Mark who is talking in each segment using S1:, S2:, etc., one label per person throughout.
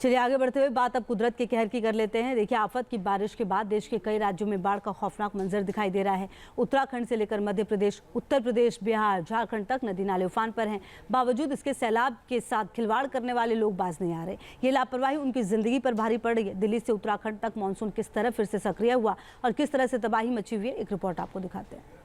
S1: चलिए आगे बढ़ते हुए बात अब कुदरत के कहर की कर लेते हैं। देखिए, आफत की बारिश के बाद देश के कई राज्यों में बाढ़ का खौफनाक मंजर दिखाई दे रहा है। उत्तराखंड से लेकर मध्य प्रदेश, उत्तर प्रदेश, बिहार, झारखंड तक नदी नाले उफान पर हैं। बावजूद इसके सैलाब के साथ खिलवाड़ करने वाले लोग बाज नहीं आ रहे। ये लापरवाही उनकी जिंदगी पर भारी पड़ रही है। दिल्ली से उत्तराखंड तक मानसून किस तरह फिर से सक्रिय हुआ और किस तरह से तबाही मची हुई है, एक रिपोर्ट आपको दिखाते हैं।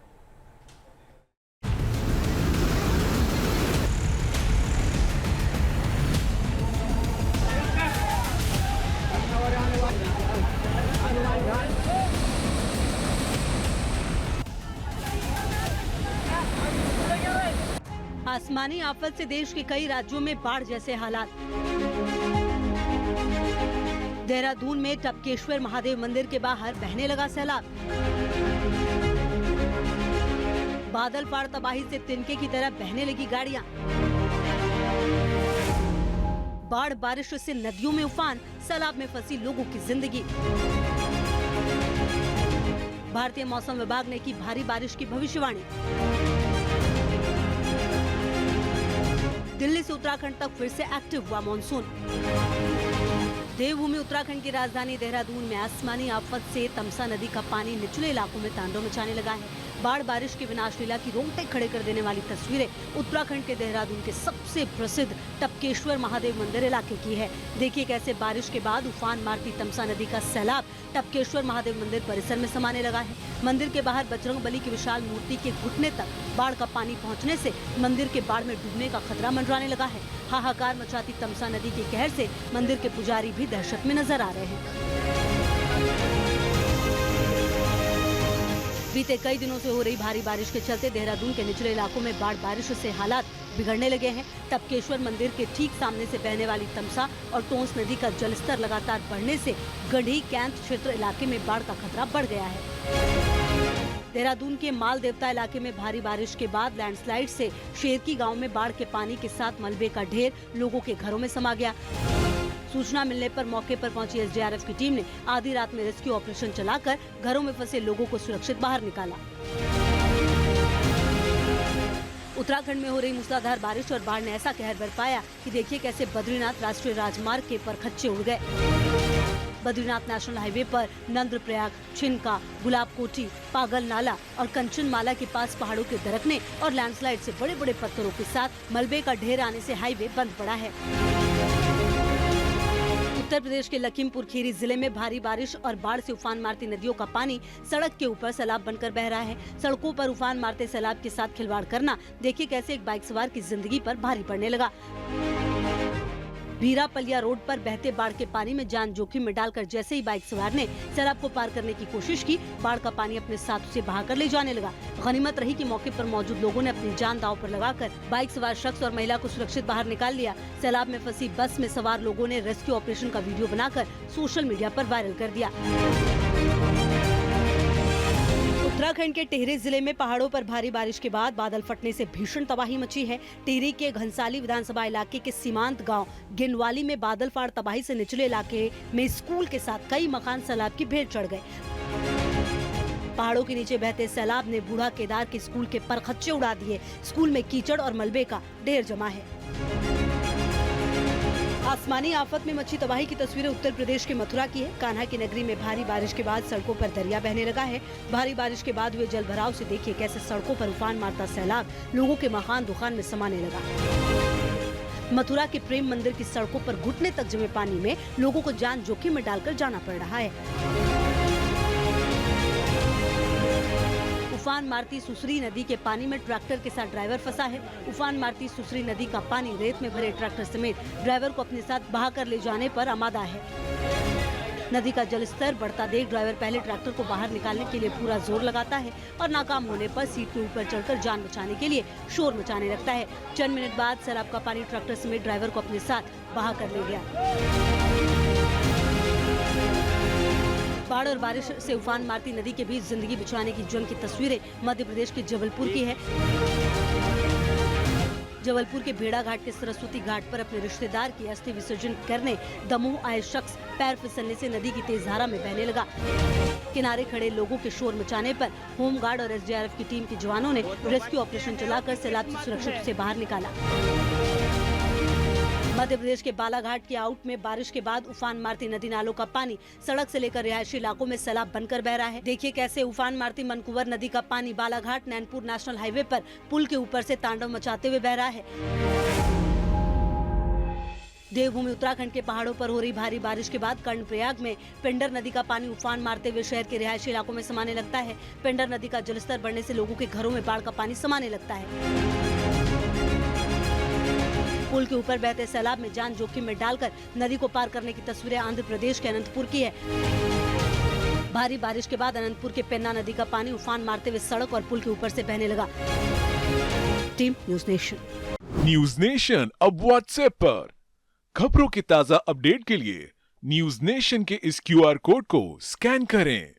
S1: आसमानी आफत से देश के कई राज्यों में बाढ़ जैसे हालात। देहरादून में टपकेश्वर महादेव मंदिर के बाहर बहने लगा सैलाब। बादल फाड़ तबाही से तिनके की तरह बहने लगी गाड़ियां। बाढ़ बारिश से नदियों में उफान, सैलाब में फंसी लोगों की जिंदगी। भारतीय मौसम विभाग ने की भारी बारिश की भविष्यवाणी। दिल्ली से उत्तराखंड तक फिर से एक्टिव हुआ मानसून। देवभूमि उत्तराखंड की राजधानी देहरादून में आसमानी आफत से तमसा नदी का पानी निचले इलाकों में तांडव मचाने लगा है। बाढ़ बारिश की विनाश लीला की रोंगटे खड़े कर देने वाली तस्वीरें उत्तराखंड के देहरादून के सबसे प्रसिद्ध टपकेश्वर महादेव मंदिर इलाके की है। देखिए कैसे बारिश के बाद उफान मारती तमसा नदी का सैलाब टपकेश्वर महादेव मंदिर परिसर में समाने लगा है। मंदिर के बाहर बजरंग बली की विशाल मूर्ति के घुटने तक बाढ़ का पानी पहुंचने से मंदिर के बाढ़ में डूबने का खतरा मंडराने लगा है। हाहाकार मचाती तमसा नदी के कहर से मंदिर के पुजारी भी दहशत में नजर आ रहे हैं। बीते कई दिनों से हो रही भारी बारिश के चलते देहरादून के निचले इलाकों में बाढ़ बारिश से हालात बिगड़ने लगे हैं। टपकेश्वर मंदिर के ठीक सामने से बहने वाली तमसा और टोंस नदी का जलस्तर लगातार बढ़ने से गढ़ी कैंत क्षेत्र इलाके में बाढ़ का खतरा बढ़ गया है। देहरादून के माल देवता इलाके में भारी बारिश के बाद लैंडस्लाइड से शेरकी गांव में बाढ़ के पानी के साथ मलबे का ढेर लोगों के घरों में समा गया। सूचना मिलने पर मौके पर पहुंची एसडीआरएफ की टीम ने आधी रात में रेस्क्यू ऑपरेशन चलाकर घरों में फंसे लोगों को सुरक्षित बाहर निकाला। उत्तराखंड में हो रही मूसलाधार बारिश और बाढ़ ने ऐसा कहर बरपाया कि देखिए कैसे बद्रीनाथ राष्ट्रीय राजमार्ग के परखच्चे उड़ गए। बद्रीनाथ नेशनल हाईवे पर नंद्रप्रयाग, छिनका, गुलाबकोटी, पागल नाला और कंचनमाला के पास पहाड़ों के दरकने और लैंडस्लाइड से बड़े बड़े पत्थरों के साथ मलबे का ढेर आने से हाईवे बंद पड़ा है। उत्तर प्रदेश के लखीमपुर खीरी जिले में भारी बारिश और बाढ़ से उफान मारती नदियों का पानी सड़क के ऊपर सैलाब बनकर बह रहा है। सड़कों पर उफान मारते सैलाब के साथ खिलवाड़ करना देखिए कैसे एक बाइक सवार की जिंदगी पर भारी पड़ने लगा। भीरापलिया रोड पर बहते बाढ़ के पानी में जान जोखिम में डालकर जैसे ही बाइक सवार ने सैलाब को पार करने की कोशिश की, बाढ़ का पानी अपने साथ उसे बहाकर ले जाने लगा। गनीमत रही कि मौके पर मौजूद लोगों ने अपनी जान दांव पर लगाकर बाइक सवार शख्स और महिला को सुरक्षित बाहर निकाल लिया। सैलाब में फंसी बस में सवार लोगों ने रेस्क्यू ऑपरेशन का वीडियो बनाकर सोशल मीडिया पर वायरल कर दिया। उत्तराखंड के टिहरी जिले में पहाड़ों पर भारी बारिश के बाद बादल फटने से भीषण तबाही मची है। टिहरी के घनसाली विधानसभा इलाके के सीमांत गांव गिनवाली में बादल फाड़ तबाही से निचले इलाके में स्कूल के साथ कई मकान सैलाब की भेंट चढ़ गए। पहाड़ों के नीचे बहते सैलाब ने बूढ़ा केदार के स्कूल के परखच्चे उड़ा दिए। स्कूल में कीचड़ और मलबे का ढेर जमा है। आसमानी आफत में मची तबाही की तस्वीरें उत्तर प्रदेश के मथुरा की है। कान्हा की नगरी में भारी बारिश के बाद सड़कों पर दरिया बहने लगा है। भारी बारिश के बाद हुए जल भराव से देखिए कैसे सड़कों पर उफान मारता सैलाब लोगों के मकान दुकान में समाने लगा। मथुरा के प्रेम मंदिर की सड़कों पर घुटने तक जमे पानी में लोगों को जान जोखिम में डालकर जाना पड़ रहा है। उफान मारती सुसरी नदी के पानी में ट्रैक्टर के साथ ड्राइवर फंसा है। उफान मारती सुसरी नदी का पानी रेत में भरे ट्रैक्टर समेत ड्राइवर को अपने साथ बहाकर ले जाने पर आमादा है। नदी का जलस्तर बढ़ता देख ड्राइवर पहले ट्रैक्टर को बाहर निकालने के लिए पूरा जोर लगाता है और नाकाम होने पर सीट के ऊपर चढ़कर जान बचाने के लिए शोर मचाने लगता है। चंद मिनट बाद सैलाब का पानी ट्रैक्टर समेत ड्राइवर को अपने साथ बहाकर ले गया। बाढ़ और बारिश से उफान मारती नदी के बीच जिंदगी बचाने की जंग की तस्वीरें मध्य प्रदेश के जबलपुर की है। जबलपुर के भेड़ा घाट के सरस्वती घाट पर अपने रिश्तेदार की अस्थि विसर्जन करने दमोह आए शख्स पैर फिसलने से नदी की तेज धारा में बहने लगा। किनारे खड़े लोगों के शोर मचाने पर होमगार्ड और एसडीआरएफ की टीम के जवानों ने रेस्क्यू ऑपरेशन चलाकर सैलाब से सुरक्षित उसे बाहर निकाला। मध्य प्रदेश के बालाघाट की आउट में बारिश के बाद उफान मारती नदी नालों का पानी सड़क से लेकर रिहायशी इलाकों में सैलाब बनकर बह रहा है। देखिए कैसे उफान मारती मनकुवर नदी का पानी बालाघाट नैनपुर नेशनल हाईवे पर पुल के ऊपर से तांडव मचाते हुए बह रहा है। देवभूमि उत्तराखंड के पहाड़ों पर हो रही भारी बारिश के बाद कर्णप्रयाग में पिंडर नदी का पानी उफान मारते हुए शहर के रिहायशी इलाकों में समाने लगता है। पिंडर नदी का जलस्तर बढ़ने से लोगों के घरों में बाढ़ का पानी समाने लगता है। पुल के ऊपर बहते सैलाब में जान जोखिम में डालकर नदी को पार करने की तस्वीरें आंध्र प्रदेश के अनंतपुर की है। भारी बारिश के बाद अनंतपुर के पेन्ना नदी का पानी उफान मारते हुए सड़क और पुल के ऊपर से बहने लगा। Team news nation.
S2: News nation अब व्हाट्सएप पर खबरों की ताजा अपडेट के लिए न्यूज नेशन के इस QR कोड को स्कैन करें।